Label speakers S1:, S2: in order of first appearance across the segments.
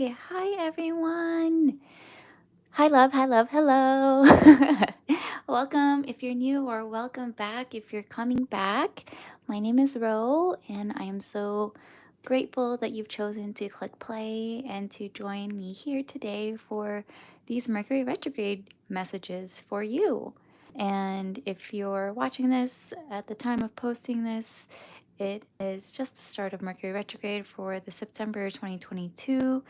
S1: Yeah, hi everyone. Hi love, hi love, hello. Welcome if you're new or welcome back if you're coming back. My name is Ro and I am so grateful that you've chosen to click play and to join me here today for these Mercury retrograde messages for you. And if you're watching this at the time of posting this, it is just the start of Mercury retrograde for the September 2022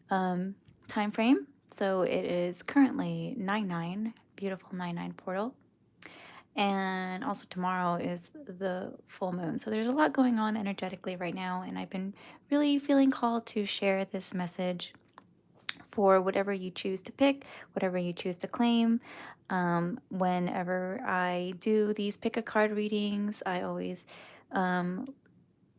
S1: um, time frame. So it is currently 9/9, beautiful 9/9 portal. And also tomorrow is the full moon. So there's a lot going on energetically right now. And I've been really feeling called to share this message for whatever you choose to pick, whatever you choose to claim. Whenever I do these pick a card readings, I always um,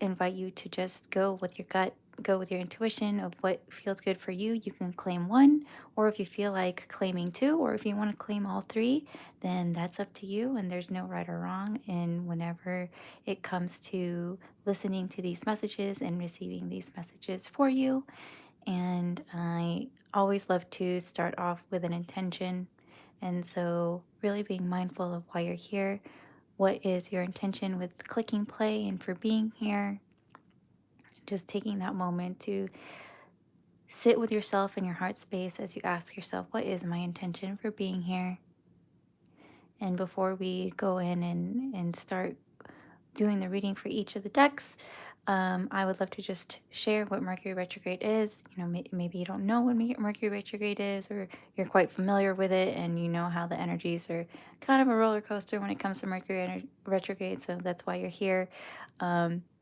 S1: invite you to just go with your gut, go with your intuition of what feels good for you. You can claim one, or if you feel like claiming two, or if you want to claim all three, then that's up to you. And there's no right or wrong. And whenever it comes to listening to these messages and receiving these messages for you, and I always love to start off with an intention. And so, really being mindful of why you're here. What is your intention with clicking play and for being here? Just taking that moment to sit with yourself in your heart space as you ask yourself, what is my intention for being here? And before we go in and start doing the reading for each of the decks, I would love to just share what Mercury retrograde is. Maybe you don't know what Mercury retrograde is, or you're quite familiar with it, and you know how the energies are kind of a roller coaster when it comes to retrograde. So that's why you're here.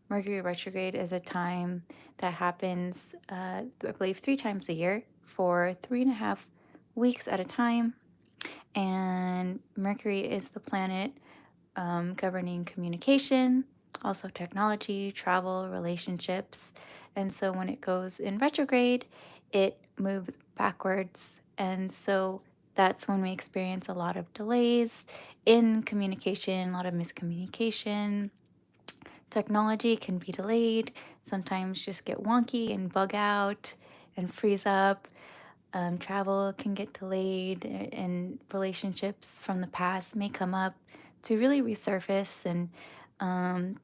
S1: Mercury retrograde is a time that happens, I believe, 3 times a year for 3.5 weeks at a time. And Mercury is the planet governing communication, also technology, travel, relationships. And so when it goes in retrograde, it moves backwards. And so that's when we experience a lot of delays in communication, a lot of miscommunication. Technology can be delayed, sometimes just get wonky and bug out and freeze up. Travel can get delayed, and relationships from the past may come up to really resurface. And um,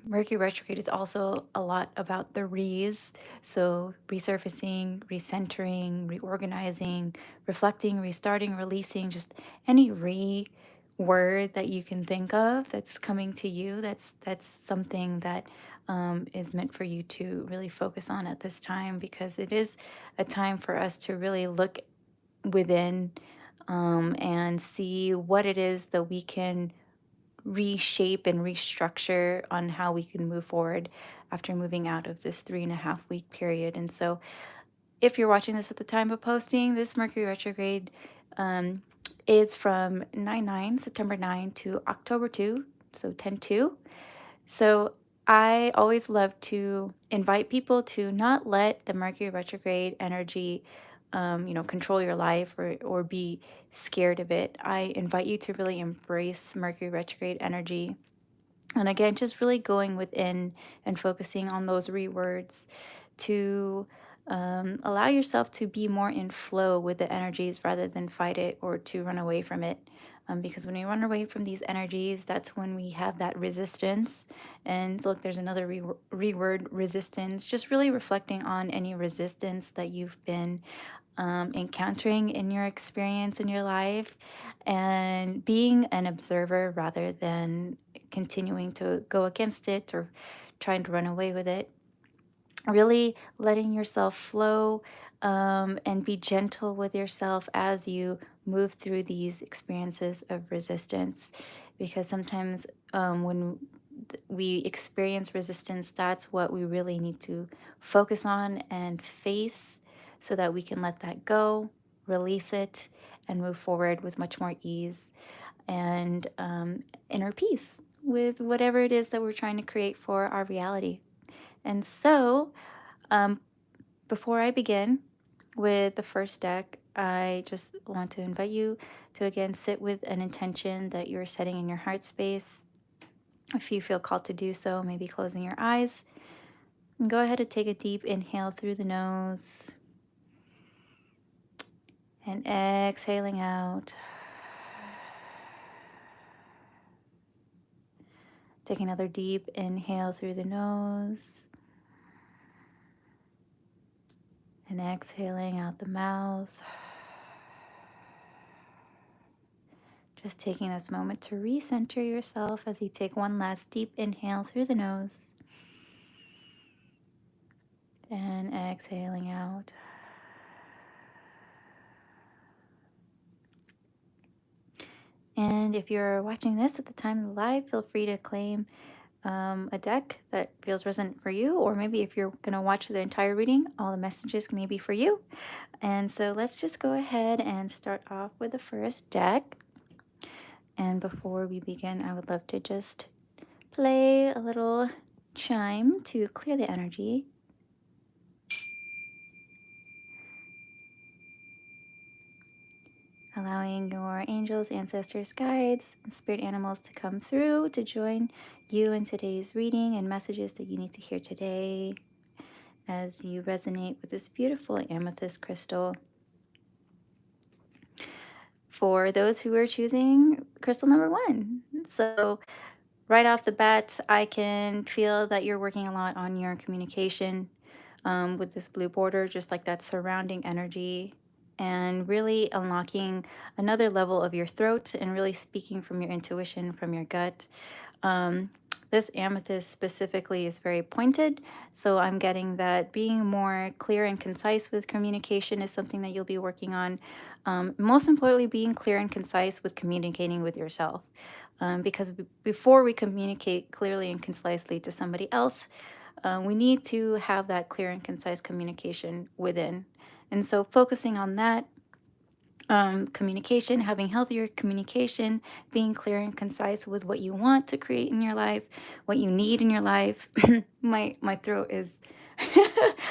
S1: Mercury retrograde is also a lot about the re's. So, resurfacing, recentering, reorganizing, reflecting, restarting, releasing, just any word that you can think of that's coming to you. That's something that is meant for you to really focus on at this time, because it is a time for us to really look within and see what it is that we can reshape and restructure on how we can move forward after moving out of this 3.5 week period. And so, if you're watching this at the time of posting, this Mercury retrograde um, is from 9/9, September 9 to October 2, so 10/2. So I always love to invite people to not let the Mercury retrograde energy, control your life, or be scared of it. I invite you to really embrace Mercury retrograde energy. And again, just really going within and focusing on those rewords to allow yourself to be more in flow with the energies rather than fight it or to run away from it. Because when we run away from these energies, that's when we have that resistance. And look, there's another reword, resistance, just really reflecting on any resistance that you've been encountering in your experience in your life, and being an observer rather than continuing to go against it or trying to run away with it. Really letting yourself flow, and be gentle with yourself as you move through these experiences of resistance. Because sometimes when we experience resistance, that's what we really need to focus on and face so that we can let that go, release it, and move forward with much more ease and inner peace with whatever it is that we're trying to create for our reality. And so, um, before I begin with the first deck, I just want to invite you to again sit with an intention that you're setting in your heart space. If you feel called to do so, maybe closing your eyes, And go ahead and take a deep inhale through the nose and exhaling out. Take another deep inhale through the nose and exhaling out the mouth. Just taking this moment to recenter yourself as you take one last deep inhale through the nose and exhaling out. And if you're watching this at the time of the live, feel free to claim a deck that feels resonant for you, or maybe if you're going to watch the entire reading, all the messages may be for you. And so let's just go ahead and start off with the first deck. And before we begin, I would love to just play a little chime to clear the energy. Allowing your angels, ancestors, guides, and spirit animals to come through to join you in today's reading and messages that you need to hear today as you resonate with this beautiful amethyst crystal. For those who are choosing crystal number 1. So right off the bat, I can feel that you're working a lot on your communication with this blue border, just like that surrounding energy, and really unlocking another level of your throat and really speaking from your intuition, from your gut. This amethyst specifically is very pointed, so I'm getting that being more clear and concise with communication is something that you'll be working on. Most importantly, being clear and concise with communicating with yourself. Because before we communicate clearly and concisely to somebody else, we need to have that clear and concise communication within. And so focusing on that communication, having healthier communication, being clear and concise with what you want to create in your life, what you need in your life. My throat is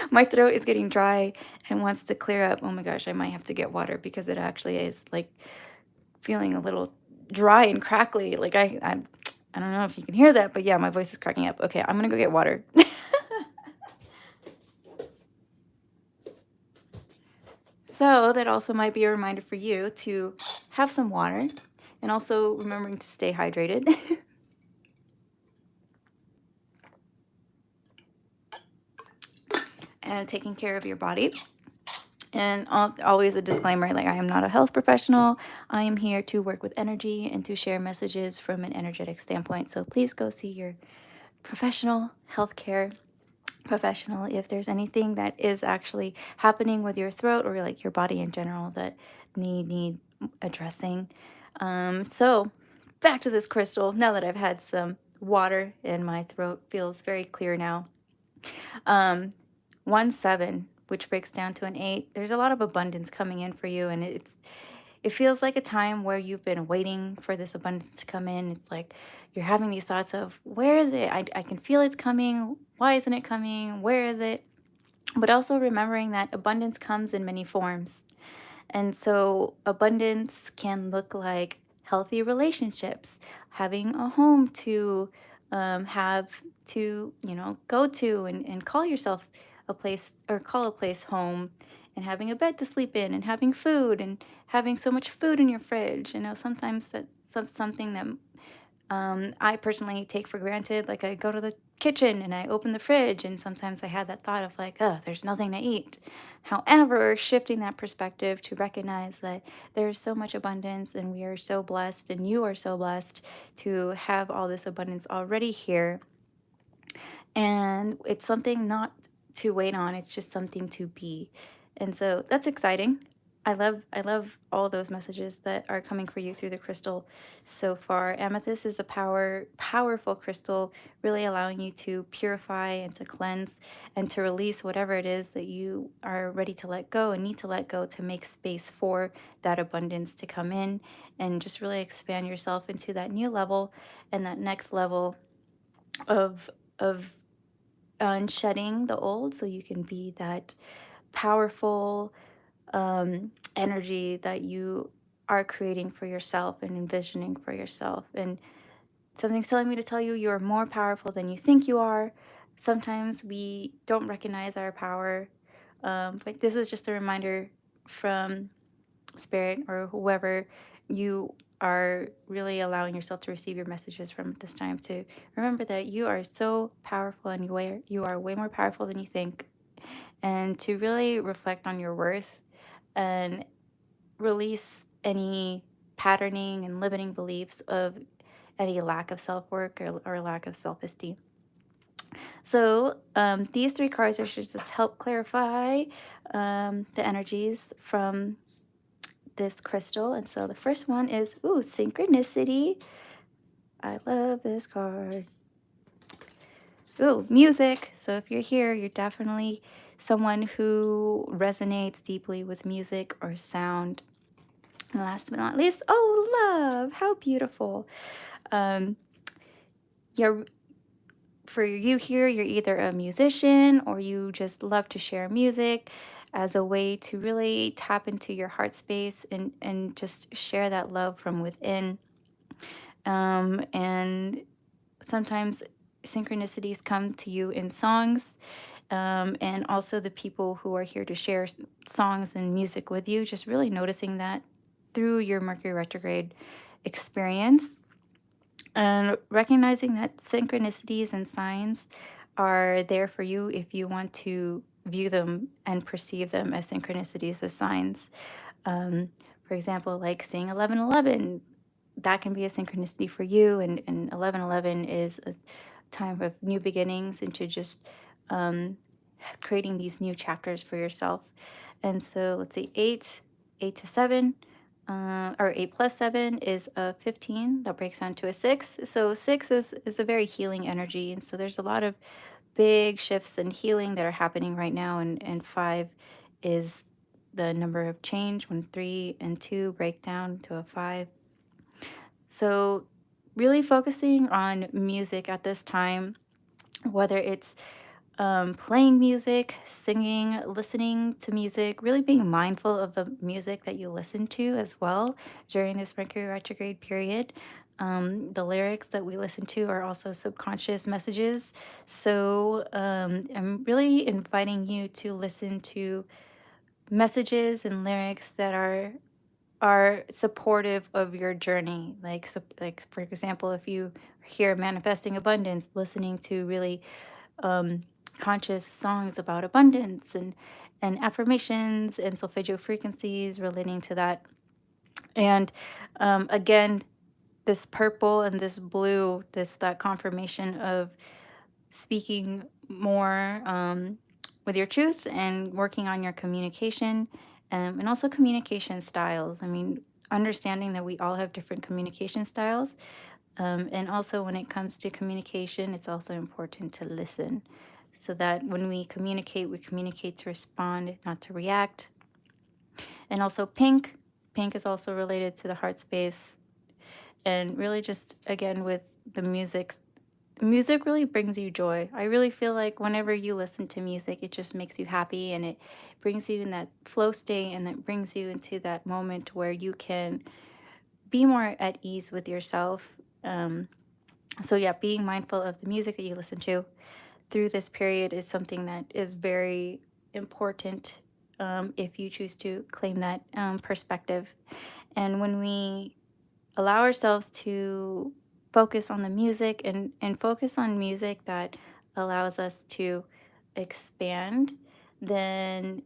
S1: my throat is getting dry and wants to clear up. Oh my gosh, I might have to get water because it actually is like feeling a little dry and crackly. Like I don't know if you can hear that, but yeah, my voice is cracking up. Okay, I'm gonna go get water. So that also might be a reminder for you to have some water and also remembering to stay hydrated. And taking care of your body. And always a disclaimer, like I am not a health professional. I am here to work with energy and to share messages from an energetic standpoint. So please go see your professional healthcare professional if there's anything that is actually happening with your throat or like your body in general that need addressing. So back to this crystal. Now that I've had some water and my throat feels very clear now. 1-7, which breaks down to an 8. There's a lot of abundance coming in for you, and it feels like a time where you've been waiting for this abundance to come in. It's like you're having these thoughts of, where is it? I can feel it's coming. Why isn't it coming? Where is it? But also remembering that abundance comes in many forms. And so abundance can look like healthy relationships, having a home to have to, go to and call yourself a place or call a place home, and having a bed to sleep in and having food and having so much food in your fridge. Sometimes that's something that I personally take for granted. Like I go to the kitchen and I open the fridge, and sometimes I had that thought of like, oh, there's nothing to eat. However, shifting that perspective to recognize that there's so much abundance and we are so blessed, and you are so blessed to have all this abundance already here. And it's something not to wait on, it's just something to be. And so that's exciting. I love all those messages that are coming for you through the crystal so far. Amethyst is a powerful crystal, really allowing you to purify and to cleanse and to release whatever it is that you are ready to let go and need to let go to make space for that abundance to come in, and just really expand yourself into that new level and that next level of unshedding the old, so you can be that powerful energy that you are creating for yourself and envisioning for yourself. And something's telling me to tell you you're more powerful than you think you are. sometimes we don't recognize our power. But this is just a reminder from spirit or whoever you are really allowing yourself to receive your messages from at this time, to remember that you are so powerful, and you are way more powerful than you think, and to really reflect on your worth and release any patterning and limiting beliefs of any lack of self-work or lack of self-esteem. So these three cards are should just help clarify the energies from this crystal. And so the first one is, ooh, synchronicity. I love this card. Ooh, music. So if you're here, you're definitely someone who resonates deeply with music or sound. And last but not least, oh, love. How beautiful. Um, you're For you here, you're either a musician or you just love to share music as a way to really tap into your heart space and just share that love from within. And sometimes synchronicities come to you in songs, and also the people who are here to share songs and music with you, just really noticing that through your Mercury retrograde experience, and recognizing that synchronicities and signs are there for you if you want to view them and perceive them as synchronicities, as signs. Um, for example, like seeing 1111, that can be a synchronicity for you. And 1111 is a time of new beginnings, and to just um, creating these new chapters for yourself. And so let's see, 8 to 7, or 8 plus 7 is a 15. That breaks down to a 6. So 6 is a very healing energy. And so there's a lot of big shifts and healing that are happening right now. And 5 is the number of change when 3 and 2 break down to a 5. So really focusing on music at this time, whether it's playing music, singing, listening to music, really being mindful of the music that you listen to as well during this Mercury retrograde period. The lyrics that we listen to are also subconscious messages. So I'm really inviting you to listen to messages and lyrics that are supportive of your journey. Like, so, like for example, if you hear manifesting abundance, listening to really um, conscious songs about abundance and affirmations and solfeggio frequencies relating to that. And again, this purple and this blue, this that confirmation of speaking more with your truth and working on your communication, and also communication styles. I mean, understanding that we all have different communication styles, and also, when it comes to communication, it's also important to listen, so that when we communicate to respond, not to react. And also, pink. Pink is also related to the heart space. And really, just again, with the music, music really brings you joy. I really feel like whenever you listen to music, it just makes you happy, and it brings you in that flow state, and it brings you into that moment where you can be more at ease with yourself. So yeah, being mindful of the music that you listen to through this period is something that is very important, if you choose to claim that perspective. And when we allow ourselves to focus on the music, and focus on music that allows us to expand, then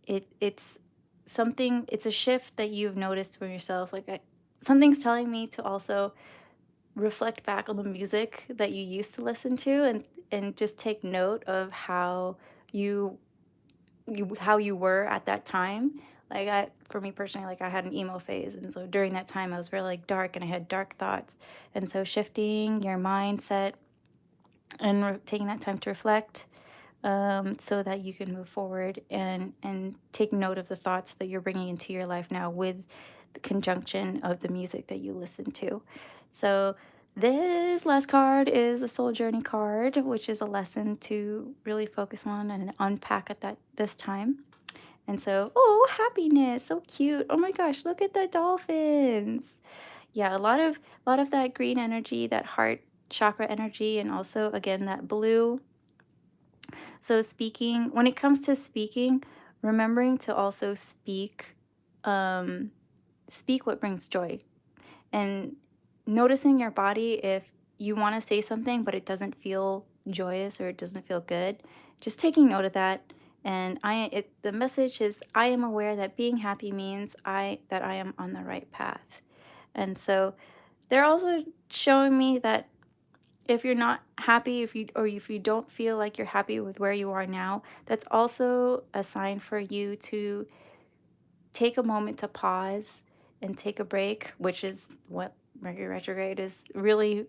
S1: it's something, it's a shift that you've noticed for yourself. Like something's telling me to also reflect back on the music that you used to listen to, and just take note of how you how you were at that time. Like for me personally, like I had an emo phase, and so during that time I was really like dark, and I had dark thoughts. And so shifting your mindset and taking that time to reflect, so that you can move forward and take note of the thoughts that you're bringing into your life now, with the conjunction of the music that you listen to. So this last card is a soul journey card, which is a lesson to really focus on and unpack at that this time. And so, oh, happiness, so cute. Oh my gosh, look at the dolphins. Yeah, a lot of that green energy, that heart chakra energy, and also again that blue. So speaking, when it comes to speaking, remembering to also speak what brings joy, and noticing your body if you want to say something but it doesn't feel joyous or it doesn't feel good, just taking note of that. And the message is, I am aware that being happy means I am on the right path. And so they're also showing me that if you're not happy, if you don't feel like you're happy with where you are now, that's also a sign for you to take a moment to pause and take a break, which is what Mercury retrograde is really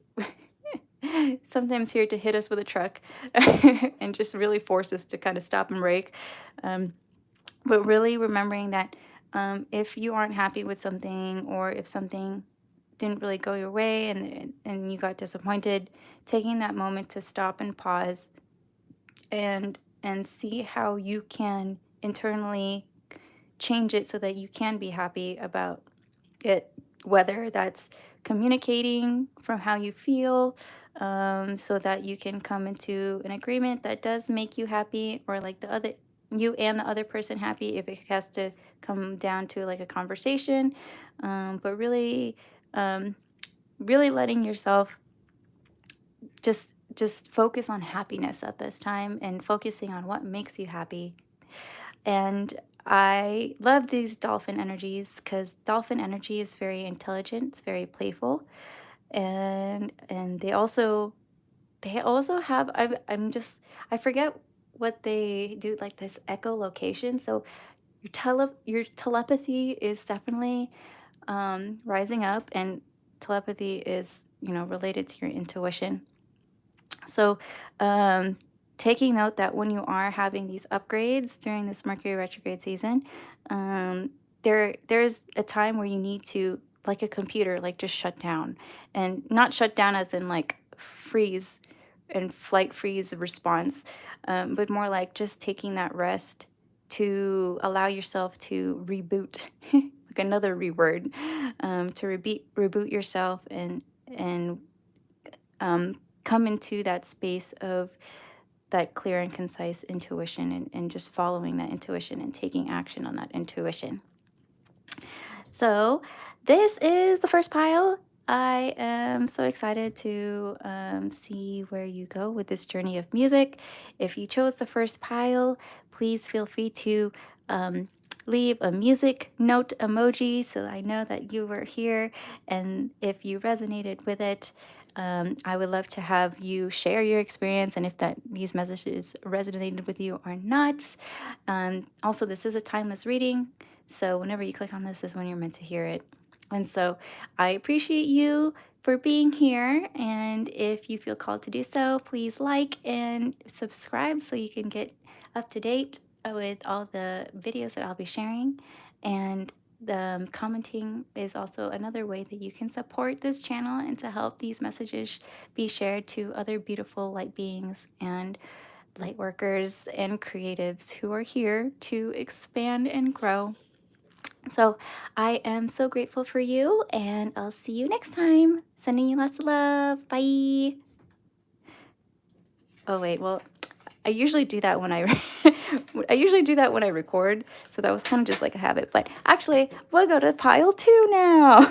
S1: sometimes here to hit us with a truck and just really force us to kind of stop and break. Um, but really remembering that if you aren't happy with something, or if something didn't really go your way and you got disappointed, taking that moment to stop and pause and see how you can internally change it so that you can be happy about it, whether that's communicating from how you feel, so that you can come into an agreement that does make you happy, or like you and the other person happy, if it has to come down to like a conversation. But really, um, really letting yourself just focus on happiness at this time, and focusing on what makes you happy. And I love these dolphin energies because dolphin energy is very intelligent, it's very playful, and they also have I forget what they do, like this echolocation. So your telepathy is definitely rising up, and telepathy is, related to your intuition. So, taking note that when you are having these upgrades during this Mercury retrograde season, um, there's a time where you need to, like a computer, like just shut down, and not shut down as in like freeze and flight freeze response, but more like just taking that rest to allow yourself to reboot, like another reword, to reboot yourself and come into that space of that clear and concise intuition, and just following that intuition and taking action on that intuition. So, this is the first pile. I am so excited to see where you go with this journey of music. If you chose the first pile, please feel free to leave a music note emoji so I know that you were here. And if you resonated with it, I would love to have you share your experience, and if these messages resonated with you or not. Also, this is a timeless reading, so whenever you click on this is when you're meant to hear it. And so I appreciate you for being here. And if you feel called to do so, please like and subscribe so you can get up to date with all the videos that I'll be sharing. And the commenting is also another way that you can support this channel and to help these messages be shared to other beautiful light beings and light workers and creatives who are here to expand and grow. So I am so grateful for you, and I'll see you next time. Sending you lots of love. Bye. Oh wait, well, I usually do that when I usually do that when I record, so that was kind of just like a habit. But actually, we'll go to pile 2 now.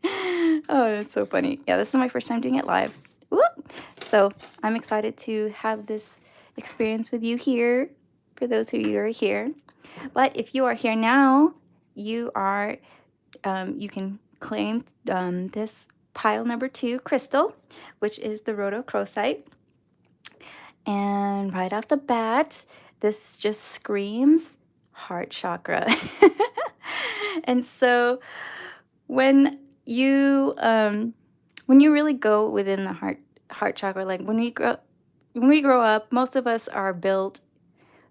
S1: Oh, that's so funny. Yeah, this is my first time doing it live. Whoop. So I'm excited to have this experience with you here, for those of you who are here. But if you are here now, you can claim this pile number 2 crystal, which is the rhodochrosite. And right off the bat, this just screams heart chakra. And so when you really go within the heart chakra, like when we grow up, most of us are built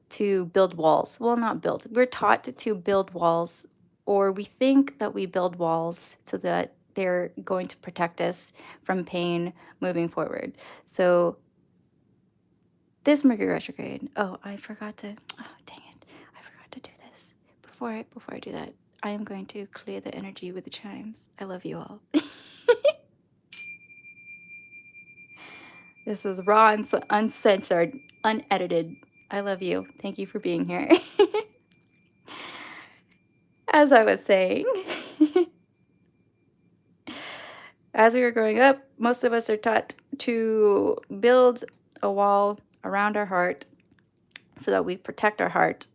S1: to build walls. Well, not built. We're taught to build walls, or we think that we build walls so that they're going to protect us from pain moving forward. So this Mercury retrograde. Oh, I forgot to. Oh, dang it! I forgot to do this. Before I do that, I am going to clear the energy with the chimes. I love you all. This is raw and uncensored, unedited. I love you. Thank you for being here. As I was saying, as we were growing up, most of us are taught to build a wall around our heart so that we protect our heart,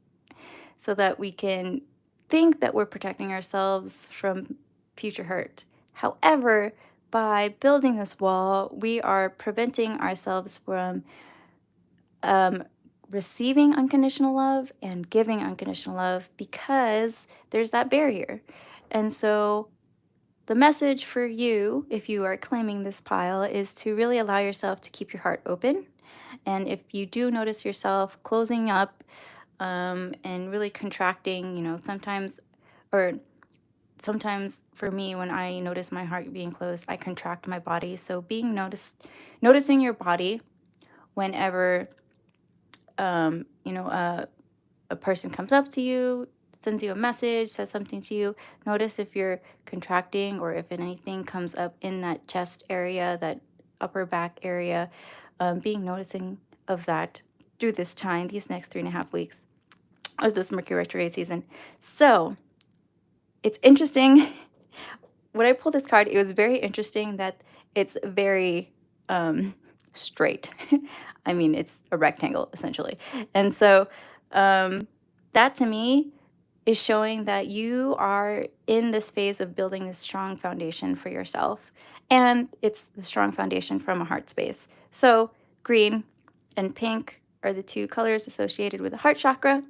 S1: so that we can think that we're protecting ourselves from future hurt. However, by building this wall, we are preventing ourselves from receiving unconditional love and giving unconditional love because there's that barrier. And so, the message for you, if you are claiming this pile, is to really allow yourself to keep your heart open. And if you do notice yourself closing up and really contracting, or sometimes for me, when I notice my heart being closed, I contract my body. So noticing your body whenever, a person comes up to you, sends you a message, says something to you, notice if you're contracting or if anything comes up in that chest area, that upper back area, being noticing of that through this time, these next 3.5 weeks of this Mercury retrograde season. So it's interesting. When I pulled this card, it was very interesting that it's very straight. I mean, it's a rectangle essentially. And so that to me is showing that you are in this phase of building this strong foundation for yourself. And it's the strong foundation from a heart space. So green and pink are the two colors associated with the heart chakra.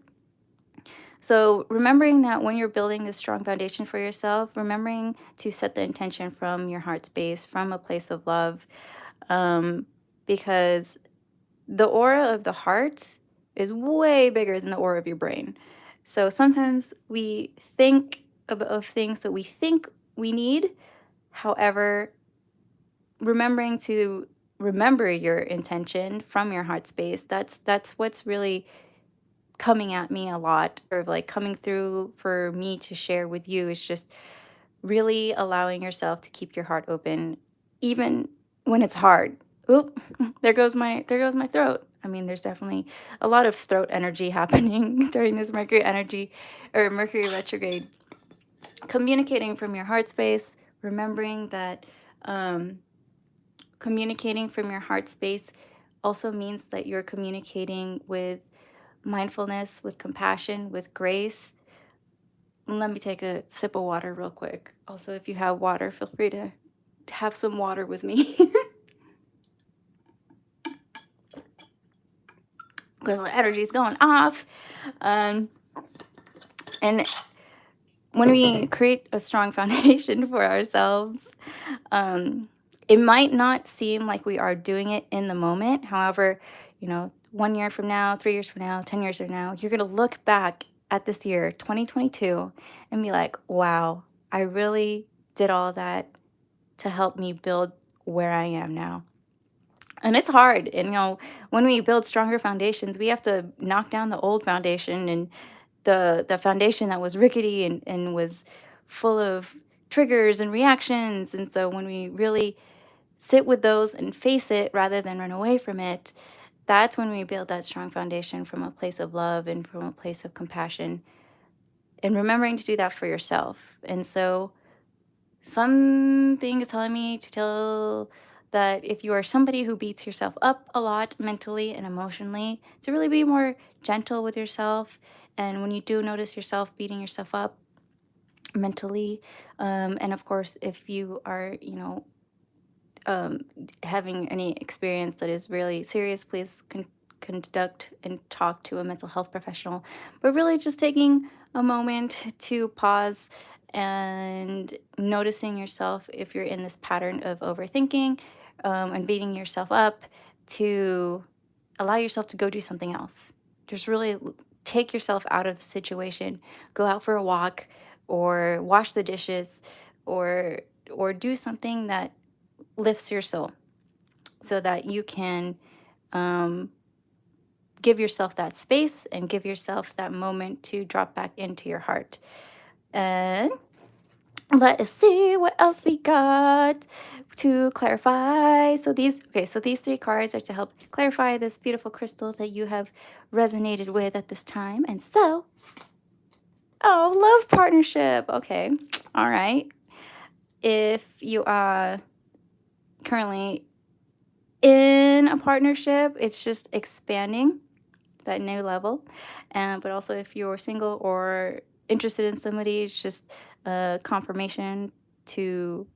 S1: So remembering that when you're building this strong foundation for yourself, remembering to set the intention from your heart space, from a place of love, because the aura of the heart is way bigger than the aura of your brain. So sometimes we think of things that we think we need. However, remembering to remember your intention from your heart space, that's what's really coming at me a lot, or like coming through for me to share with you, is just really allowing yourself to keep your heart open even when it's hard. Oop, there goes my throat. I mean, there's definitely a lot of throat energy happening during this Mercury retrograde. Communicating from your heart space, remembering that communicating from your heart space also means that you're communicating with mindfulness, with compassion, with grace. Let me take a sip of water real quick. Also, if you have water, feel free to have some water with me because the energy's going off. And when we create a strong foundation for ourselves, it might not seem like we are doing it in the moment. However, 1 year from now, 3 years from now, 10 years from now, you're going to look back at this year, 2022, and be like, wow, I really did all that to help me build where I am now. And it's hard. And, when we build stronger foundations, we have to knock down the old foundation and the foundation that was rickety and was full of triggers and reactions. And so when we really sit with those and face it rather than run away from it, that's when we build that strong foundation from a place of love and from a place of compassion, and remembering to do that for yourself. And so something is telling me to tell that if you are somebody who beats yourself up a lot mentally and emotionally, to really be more gentle with yourself. And when you do notice yourself beating yourself up mentally, and of course, if you are, having any experience that is really serious, please conduct and talk to a mental health professional. But really, just taking a moment to pause and noticing yourself if you're in this pattern of overthinking and beating yourself up, to allow yourself to go do something else. Just really take yourself out of the situation, go out for a walk, or wash the dishes, or do something that lifts your soul, so that you can give yourself that space and give yourself that moment to drop back into your heart. And Let's see what else we got to clarify. So these three cards are to help clarify this beautiful crystal that you have resonated with at this time. And so, oh, love partnership. Okay. All right. If you are currently in a partnership, it's just expanding that new level. But also if you're single or interested in somebody, it's just a confirmation to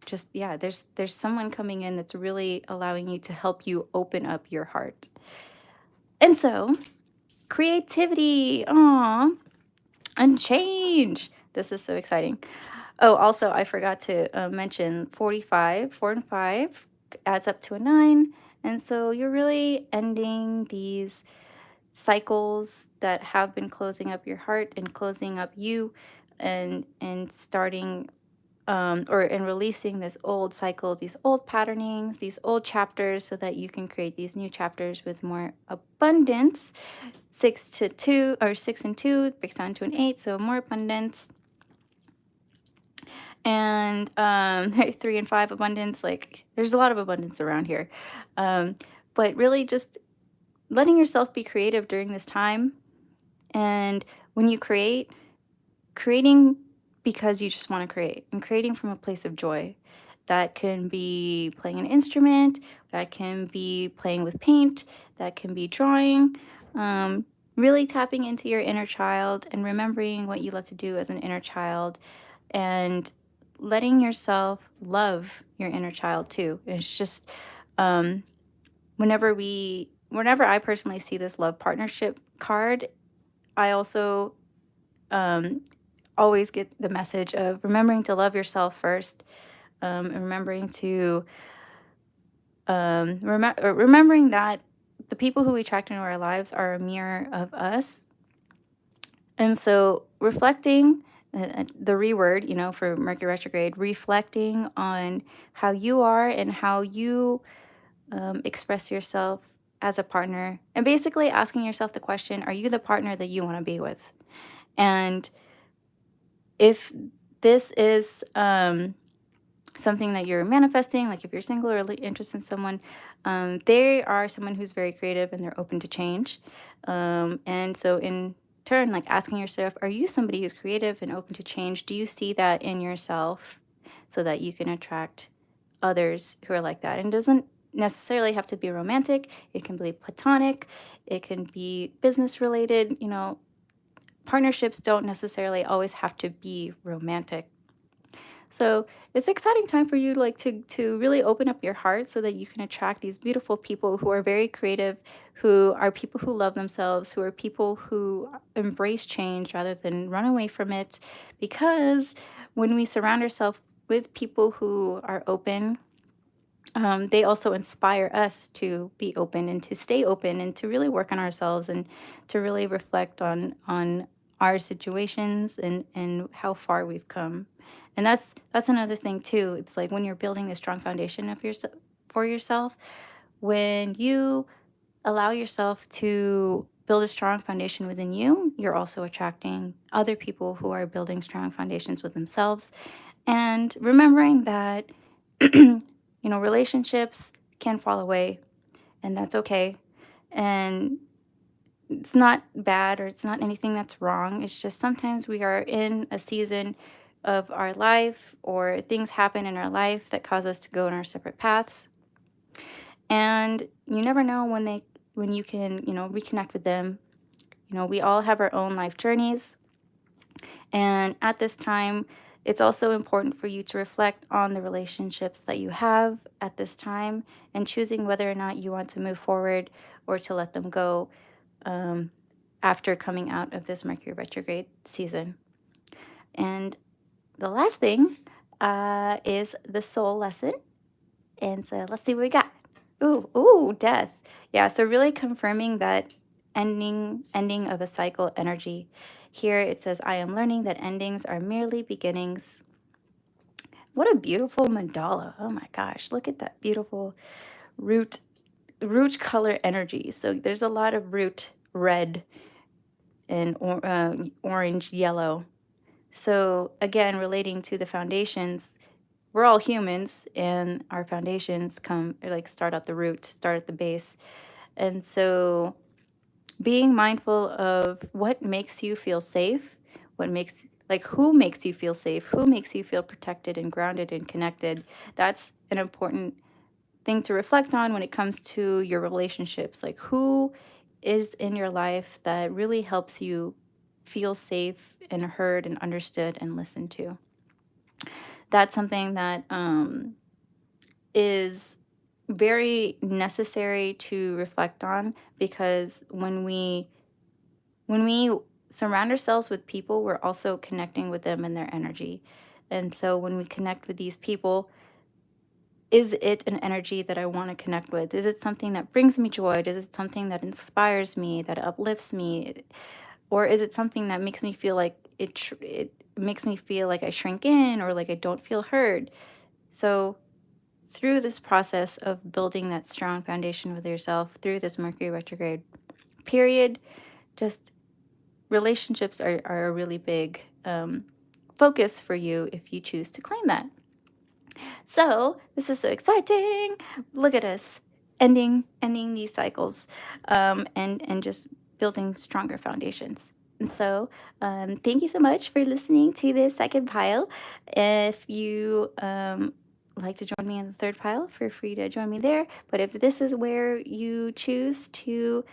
S1: just, yeah, there's someone coming in that's really allowing you to help you open up your heart. And so creativity, aw, and change. This is so exciting. Oh, also, I forgot to mention 45, 4 and 5 adds up to a 9. And so you're really ending these cycles that have been closing up your heart and closing up you, and starting and releasing this old cycle, these old patternings, these old chapters, so that you can create these new chapters with more abundance. 6 to 2, or 6 and 2 breaks down to an 8, so more abundance. And 3 and 5 abundance, like there's a lot of abundance around here. But really just letting yourself be creative during this time. And when you creating because you just want to create, and creating from a place of joy. That can be playing an instrument, that can be playing with paint, that can be drawing. Really tapping into your inner child and remembering what you love to do as an inner child, and letting yourself love your inner child too. It's just um, whenever I personally see this love partnership card, I also um, always get the message of remembering to love yourself first, and remembering to remembering that the people who we attract into our lives are a mirror of us. And so reflecting, the reword, for Mercury retrograde, reflecting on how you are and how you express yourself as a partner, and basically asking yourself the question, are you the partner that you want to be with? And if this is something that you're manifesting, like if you're single or interested in someone, they are someone who's very creative and they're open to change. And so in turn, like asking yourself, are you somebody who's creative and open to change? Do you see that in yourself, so that you can attract others who are like that? And it doesn't necessarily have to be romantic. It can be platonic. It can be business related. Partnerships don't necessarily always have to be romantic. So it's an exciting time for you, like to really open up your heart, so that you can attract these beautiful people who are very creative, who are people who love themselves, who are people who embrace change rather than run away from it. Because when we surround ourselves with people who are open, they also inspire us to be open and to stay open and to really work on ourselves, and to really reflect on our situations, and how far we've come. And that's another thing too. It's like when you're building a strong foundation of yourself for yourself, when you allow yourself to build a strong foundation within you, you're also attracting other people who are building strong foundations with themselves. And remembering that relationships can fall away, and that's okay. And it's not bad, or it's not anything that's wrong. It's just sometimes we are in a season of our life, or things happen in our life that cause us to go in our separate paths. And you never know when you can, reconnect with them. We all have our own life journeys. And at this time, it's also important for you to reflect on the relationships that you have at this time, and choosing whether or not you want to move forward or to let them go, after coming out of this Mercury retrograde season. And the last thing is the soul lesson. And so let's see what we got. Ooh, death. Yeah, so really confirming that ending of a cycle energy. Here it says, I am learning that endings are merely beginnings. What a beautiful mandala. Oh my gosh, look at that beautiful root color energy. So there's a lot of root red and orange, yellow. So again, relating to the foundations, we're all humans, and our foundations come like start at the root, start at the base. And so being mindful of what makes you feel safe, what makes like who makes you feel safe, who makes you feel protected and grounded and connected. That's an important thing to reflect on when it comes to your relationships. Like who is in your life that really helps you feel safe and heard and understood and listened to. That's something that is very necessary to reflect on, because when we surround ourselves with people, we're also connecting with them and their energy. And so when we connect with these people, is it an energy that I want to connect with? Is it something that brings me joy? Is it something that inspires me, that uplifts me? Or is it something that makes me feel like it makes me feel like I shrink in, or like I don't feel heard? So through this process of building that strong foundation with yourself through this Mercury retrograde period, just relationships are a really big focus for you if you choose to claim that. So this is so exciting. Look at us ending these cycles, and just building stronger foundations. And so, thank you so much for listening to this second pile. If you like to join me in the third pile, feel free to join me there. But if this is where you choose to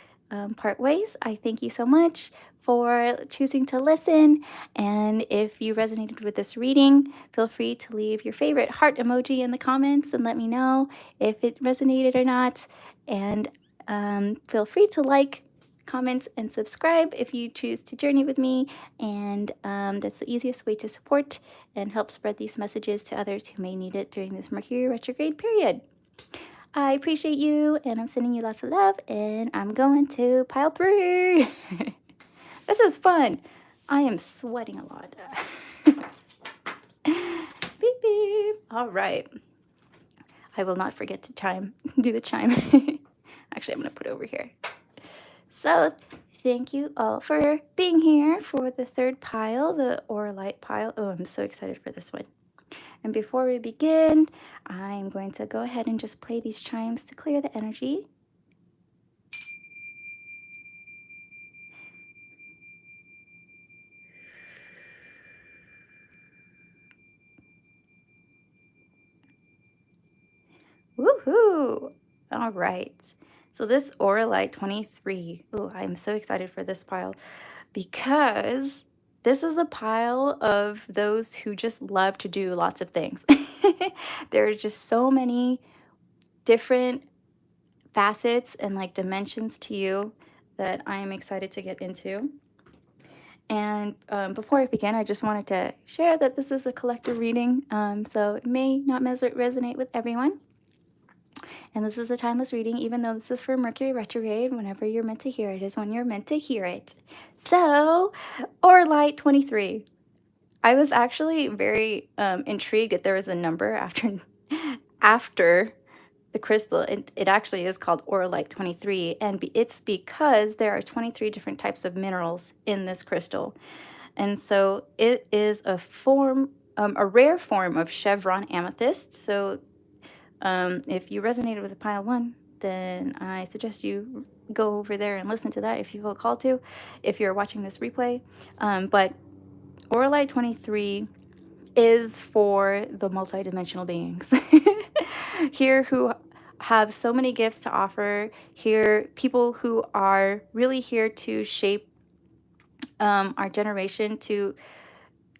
S1: part ways, I thank you so much for choosing to listen. And if you resonated with this reading, feel free to leave your favorite heart emoji in the comments and let me know if it resonated or not. And feel free to like, comment, and subscribe if you choose to journey with me. And that's the easiest way to support and help spread these messages to others who may need it during this Mercury retrograde period. I appreciate you, and I'm sending you lots of love, and I'm going to pile 3. This is fun. I am sweating a lot. Beep, beep. All right. I will not forget to do the chime. Actually, I'm going to put it over here. So, thank you all for being here for the third pile, the auralite pile. Oh, I'm so excited for this one. And before we begin, I'm going to go ahead and just play these chimes to clear the energy. Woohoo! All right. So this auralite 23. Ooh, I'm so excited for this pile, because this is the pile of those who just love to do lots of things. There are just so many different facets and like dimensions to you that I am excited to get into. And before I begin, I just wanted to share that this is a collective reading, so it may not resonate with everyone. And this is a timeless reading, even though this is for Mercury retrograde. Whenever you're meant to hear it is when you're meant to hear it. So, Auralite 23. I was actually very intrigued that there was a number after the crystal. It actually is called Auralite 23, and it's because there are 23 different types of minerals in this crystal. And so it is a rare form of chevron amethyst. So if you resonated with pile 1, then I suggest you go over there and listen to that if you feel called to, if you're watching this replay. But Auralite 23 is for the multidimensional beings here who have so many gifts to offer, here people who are really here to shape our generation, to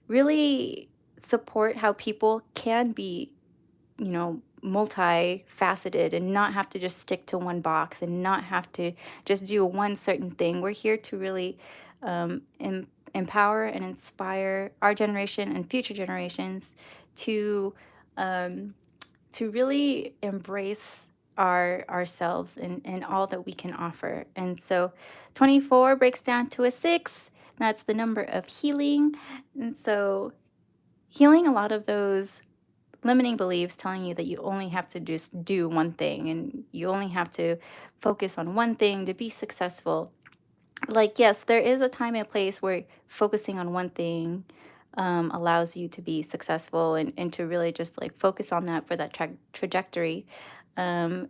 S1: really support how people can be, multifaceted and not have to just stick to one box and not have to just do one certain thing. We're here to really empower and inspire our generation and future generations to um, to really embrace ourselves and all that we can offer. And so 24 breaks down to a 6. That's the number of healing. And so healing a lot of those limiting beliefs telling you that you only have to just do one thing and you only have to focus on one thing to be successful. Like, yes, there is a time and place where focusing on one thing allows you to be successful, and to really just like focus on that for that trajectory. Um,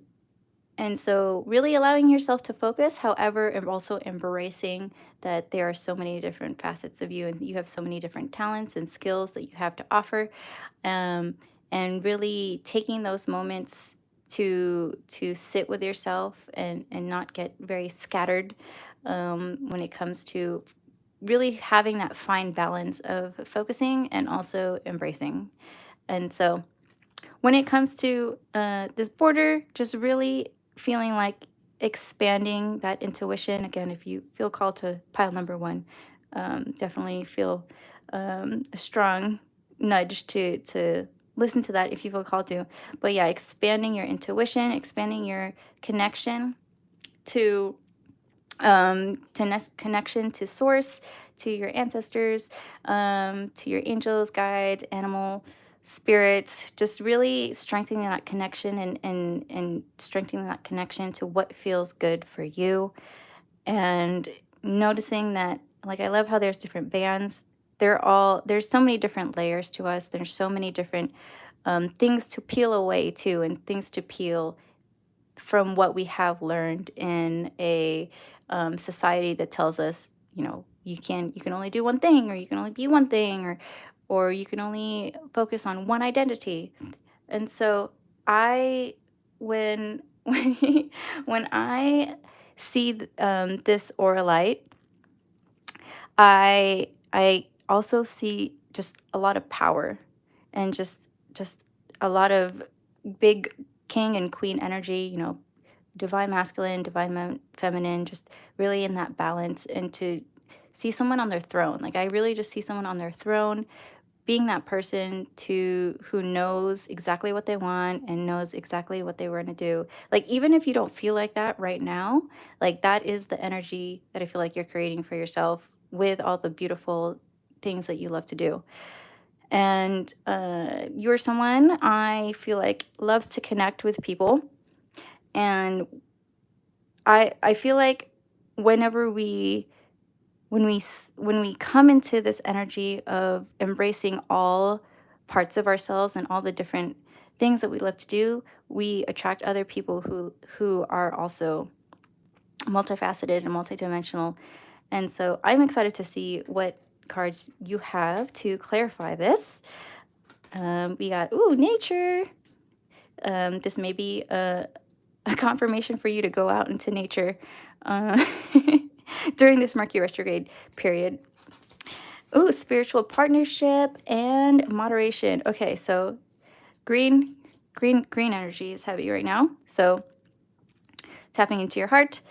S1: and so, really allowing yourself to focus, however, and also embracing that there are so many different facets of you, and you have so many different talents and skills that you have to offer. um, and really taking those moments to sit with yourself, and not get very scattered, when it comes to really having that fine balance of focusing and also embracing. And so, when it comes to this border, just really feeling like expanding that intuition. Again, if you feel called to pile number one, definitely feel a strong nudge to listen to that if you feel called to. But yeah, expanding your intuition, expanding your connection to connection to source, to your ancestors, to your angels, guides, animal spirits, just really strengthening that connection, and strengthening that connection to what feels good for you. And noticing that, like, I love how there's different bands. There's so many different layers to us. There's so many different things to peel away too, and things to peel from what we have learned in a society that tells us, you can only do one thing, or you can only be one thing, or you can only focus on one identity. And so, I when when I see this auralite, I also see just a lot of power, and just a lot of big king and queen energy, divine masculine, divine feminine, just really in that balance. And to see someone on their throne, like, I really just see someone on their throne, being that person to who knows exactly what they want and knows exactly what they were going to do. Like, even if you don't feel like that right now, like, that is the energy that I feel like you're creating for yourself with all the beautiful things that you love to do. And you're someone I feel like loves to connect with people. And I feel like whenever when we come into this energy of embracing all parts of ourselves and all the different things that we love to do, we attract other people who are also multifaceted and multidimensional. And so, I'm excited to see what cards you have to clarify this. We got, ooh, nature. This may be a confirmation for you to go out into nature uh, during this Mercury retrograde period. Ooh, spiritual partnership and moderation. Okay, so green energy is heavy right now. So, tapping into your heart,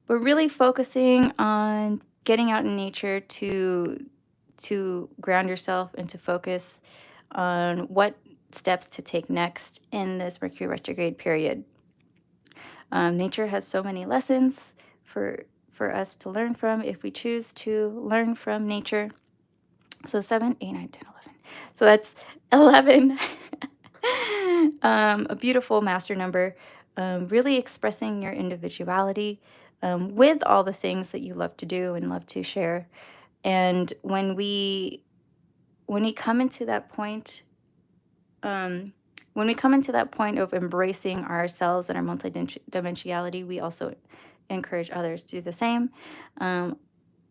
S1: but really focusing on getting out in nature to ground yourself and to focus on what steps to take next in this Mercury retrograde period. Nature has so many lessons for us to learn from if we choose to learn from nature. So 7, 8, 9, 10, 11. So that's 11. A beautiful master number. Really expressing your individuality with all the things that you love to do and love to share. And when we come into that point, um, when we come into that point of embracing ourselves and our multidimensionality, we also encourage others to do the same. Um,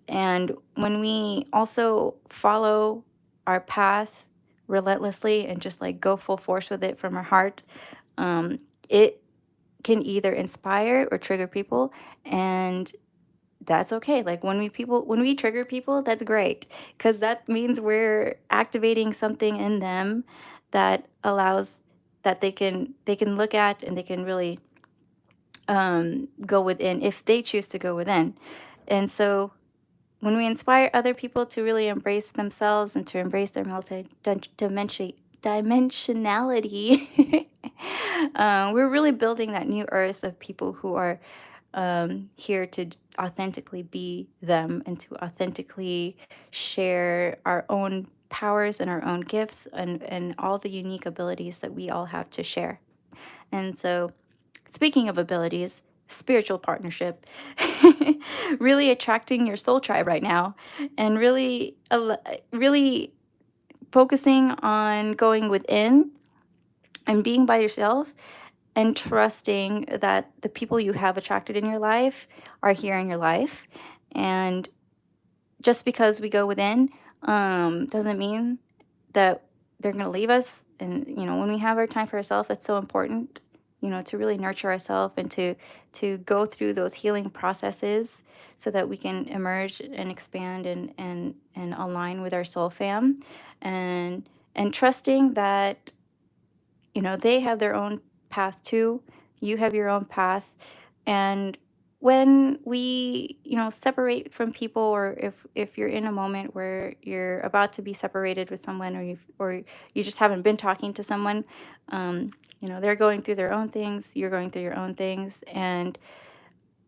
S1: and when we also follow our path relentlessly and just like go full force with it from our heart, it can either inspire or trigger people. And that's okay. Like, when we trigger people, that's great, because that means we're activating something in them that allows that they can look at, and they can really go within if they choose to go within. And so, when we inspire other people to really embrace themselves and to embrace their dimensionality, we're really building that new earth of people who are here to authentically be them, and to authentically share our own powers and our own gifts, and all the unique abilities that we all have to share. And so, speaking of abilities, spiritual partnership, really attracting your soul tribe right now, and really focusing on going within and being by yourself and trusting that the people you have attracted in your life are here in your life. And just because we go within doesn't mean that they're going to leave us. And when we have our time for ourselves, that's so important, to really nurture ourselves and to go through those healing processes so that we can emerge and expand and align with our soul fam, and trusting that they have their own path too. You have your own path. And when we, separate from people, or if you're in a moment where you're about to be separated with someone, or you just haven't been talking to someone, they're going through their own things, you're going through your own things. And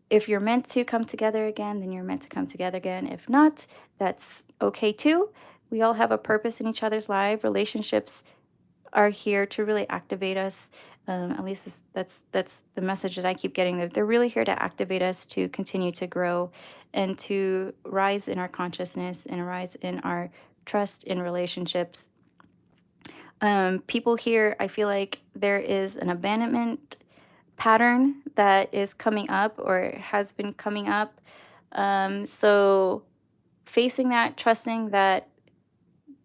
S1: if you're meant to come together again, then you're meant to come together again. If not, that's okay too. We all have a purpose in each other's life. Relationships are here to really activate us. At least that's the message that I keep getting. That they're really here to activate us to continue to grow and to rise in our consciousness and rise in our trust in relationships. People here, I feel like there is an abandonment pattern that is coming up or has been coming up. So facing that, trusting that,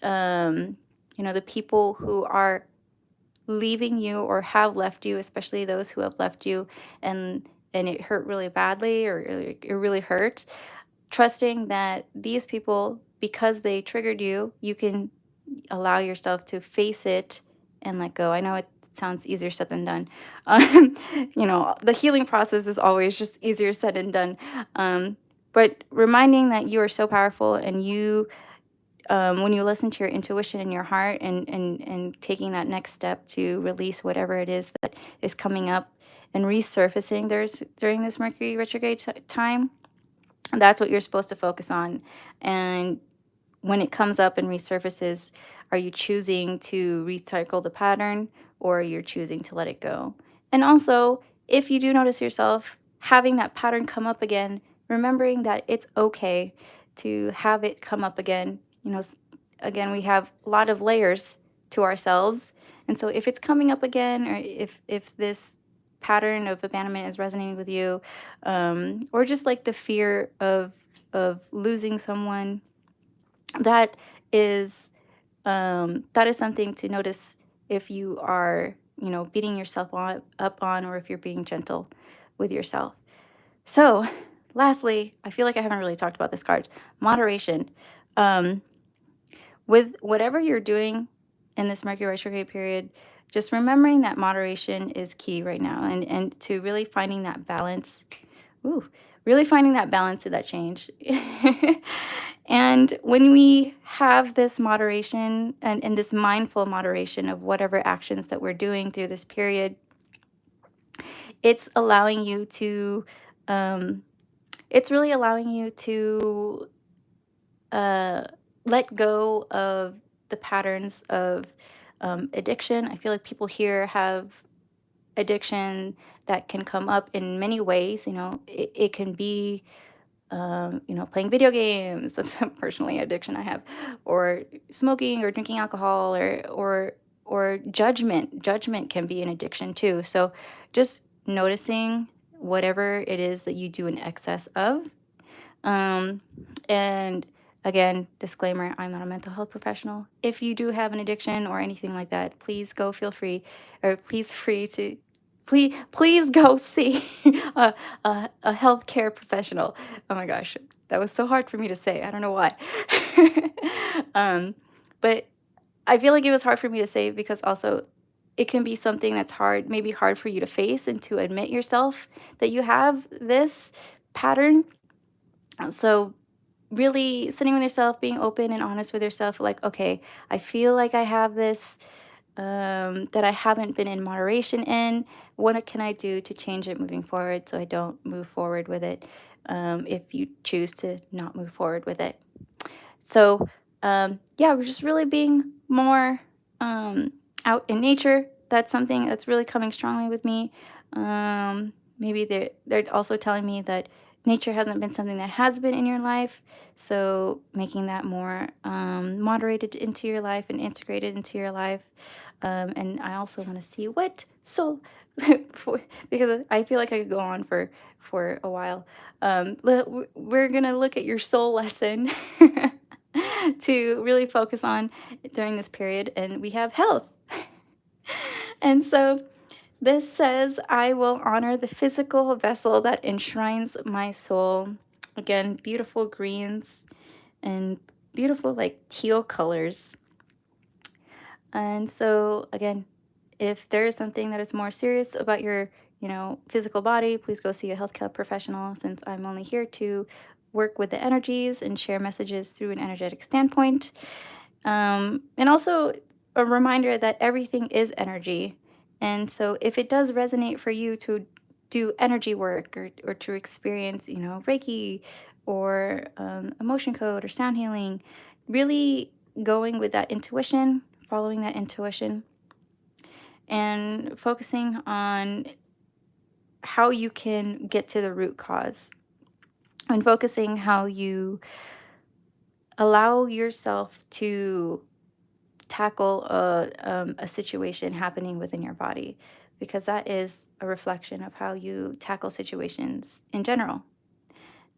S1: the people who are leaving you or have left you, especially those who have left you, and it hurt really badly, or it really hurt, trusting that these people, because they triggered you, you can allow yourself to face it and let go. I know it sounds easier said than done. um, the healing process is always just easier said than done. But reminding that you are so powerful, and when you listen to your intuition and your heart, and taking that next step to release whatever it is that is coming up and resurfacing during this Mercury retrograde time, that's what you're supposed to focus on. And when it comes up and resurfaces, are you choosing to recycle the pattern, or you're choosing to let it go? And also, if you do notice yourself having that pattern come up again, remembering that it's okay to have it come up again. Again, we have a lot of layers to ourselves. And so if it's coming up again, or if this pattern of abandonment is resonating with you, or just like the fear of losing someone, that is something to notice. If you are beating yourself up on, or if you're being gentle with yourself. So lastly, I feel like I haven't really talked about this card: moderation. um, with whatever you're doing in this Mercury retrograde period, just remembering that moderation is key right now, and to really finding that balance. Ooh, really finding that balance of that change. And when we have this moderation, and this mindful moderation of whatever actions that we're doing through this period, it's allowing you to, um, it's really allowing you to uh, let go of the patterns of addiction. I feel like people here have addiction that can come up in many ways. It can be playing video games. That's a personally addiction I have, or smoking or drinking alcohol, or judgment. Judgment can be an addiction too. So just noticing whatever it is that you do in excess of. Um, and again, disclaimer, I'm not a mental health professional. If you do have an addiction or anything like that, please go feel free, or please go see a healthcare professional. Oh my gosh, that was so hard for me to say. I don't know why. But I feel like it was hard for me to say because also it can be something that's hard, maybe hard for you to face and to admit yourself that you have this pattern. So really sitting with yourself, being open and honest with yourself, like, okay, I feel like I have this, that I haven't been in moderation in. What can I do to change it moving forward so I don't move forward with it, if you choose to not move forward with it? So, yeah, we're just really being more out in nature. That's something that's really coming strongly with me. maybe they're also telling me that nature hasn't been something that has been in your life, so making that more moderated into your life and integrated into your life. And I also want to see what soul, for, because I feel like I could go on for a while. We're gonna look at your soul lesson to really focus on during this period, and we have health. And so this says, I will honor the physical vessel that enshrines my soul. Again, beautiful greens and beautiful, like teal colors. And so, again, if there is something that is more serious about your, physical body, please go see a healthcare professional, since I'm only here to work with the energies and share messages through an energetic standpoint. And also a reminder that everything is energy. And so if it does resonate for you to do energy work, or to experience, Reiki, or emotion code or sound healing, really going with that intuition, following that intuition, and focusing on how you can get to the root cause, and focusing how you allow yourself to tackle a situation happening within your body, because that is a reflection of how you tackle situations in general.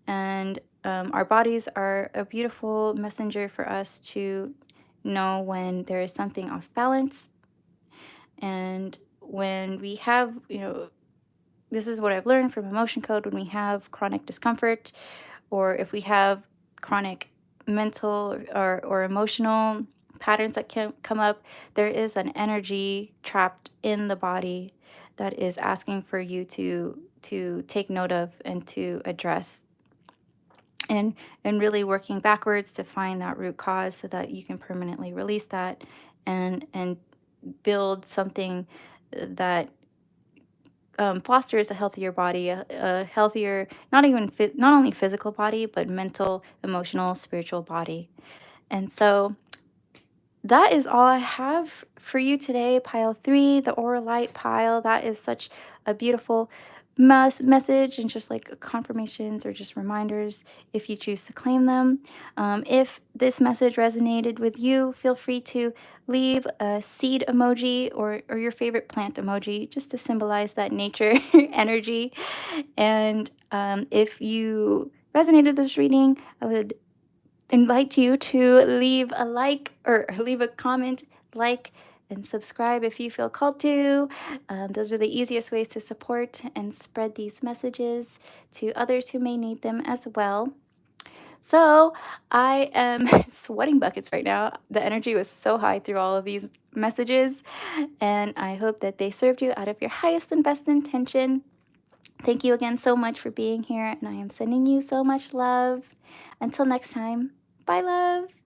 S1: And our bodies are a beautiful messenger for us to know when there is something off balance. And when we have, this is what I've learned from emotion code, when we have chronic discomfort, or if we have chronic mental or emotional patterns that can come up, there is an energy trapped in the body that is asking for you to take note of and to address, and really working backwards to find that root cause so that you can permanently release that, and build something that fosters a healthier body, a healthier, not only physical body, but mental, emotional, spiritual body. And so that is all I have for you today. Pile 3, the auralite pile. That is such a beautiful message, and just like confirmations or just reminders if you choose to claim them. If this message resonated with you, feel free to leave a seed emoji, or your favorite plant emoji, just to symbolize that nature energy. And if you resonated with this reading, I would invite you to leave a like, or leave a comment, like, and subscribe if you feel called to. Those are the easiest ways to support and spread these messages to others who may need them as well. So I am sweating buckets right now. The energy was so high through all of these messages, and I hope that they served you out of your highest and best intention. Thank you again so much for being here, and I am sending you so much love. Until next time, bye, love.